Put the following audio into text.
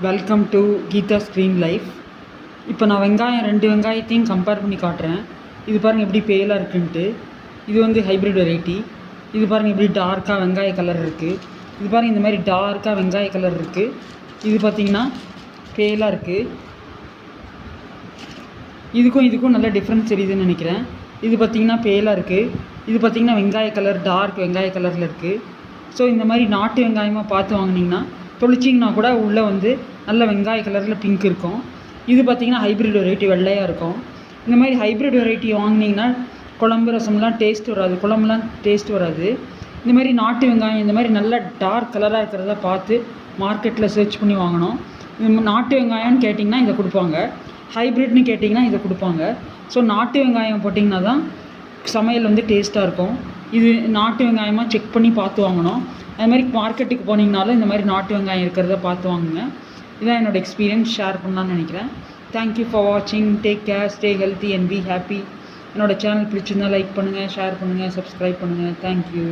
Welcome to Geetha screen life. இப்போ நான் ரெண்டு வெங்காயத்தையும் கம்பேர் பண்ணி காட்டுறேன். இது பாருங்கள் எப்படி பேலாக இருக்குன்ட்டு. இது வந்து ஹைப்ரிட் வெரைட்டி. இது பாருங்கள் எப்படி டார்க்காக வெங்காய கலர் இருக்குது. இது பாருங்கள் இந்த மாதிரி டார்க்காக வெங்காய கலர் இருக்குது. இது பார்த்திங்கன்னா பேலாக இருக்குது. இதுக்கும் நல்ல டிஃப்ரென்ஸ் தெரியுதுன்னு நினைக்கிறேன். இது பார்த்திங்கன்னா பேலாக இருக்குது. இது பார்த்திங்கன்னா வெங்காய கலர் டார்க் வெங்காய கலரில் இருக்குது. ஸோ இந்த மாதிரி நாட்டு வெங்காயமாக பார்த்து வாங்கினீங்கன்னா தொளிச்சிங்கன்னா கூட உள்ளே வந்து நல்ல வெங்காய கலரில் பிங்க் இருக்கும். இது பார்த்திங்கன்னா ஹைப்ரிட் வெரைட்டி வெள்ளையாக இருக்கும். இந்த மாதிரி ஹைப்ரிட் வெரைட்டி வாங்கினீங்கன்னா குழம்பு ரசம்லாம் டேஸ்ட் வராது, குழம்புலாம் டேஸ்ட் வராது. இந்த மாதிரி நாட்டு வெங்காயம் இந்த மாதிரி நல்ல டார்க் கலராக இருக்கிறத பார்த்து மார்க்கெட்டில் சர்ச் பண்ணி வாங்கணும். நாட்டு வெங்காயம்னு கேட்டிங்கன்னா இதை கொடுப்பாங்க, ஹைப்ரிட்னு கேட்டிங்கன்னா இதை கொடுப்பாங்க. ஸோ நாட்டு வெங்காயம் போட்டிங்கன்னா தான் சமையல் வந்து டேஸ்ட்டாக இருக்கும். இது நாட்டு வெங்காயமாக செக் பண்ணி பார்த்து வாங்கணும். அது மாதிரி மார்க்கெட்டுக்கு போனீங்கனாலும் இந்த மாதிரி நாட்டு வெங்காயம் இருக்கிறத பார்த்து வாங்குங்க. இதான் என்னோடய எக்ஸ்பீரியன்ஸ் ஷேர் பண்ணலான்னு நினைக்கிறேன். தேங்க்யூ ஃபார் வாட்சிங். Take care, stay healthy and be happy. என்னோடய சேனல் பிடிச்சிருந்தால் லைக் பண்ணுங்கள், ஷேர் பண்ணுங்கள், சப்ஸ்கிரைப் பண்ணுங்கள். தேங்க்யூ.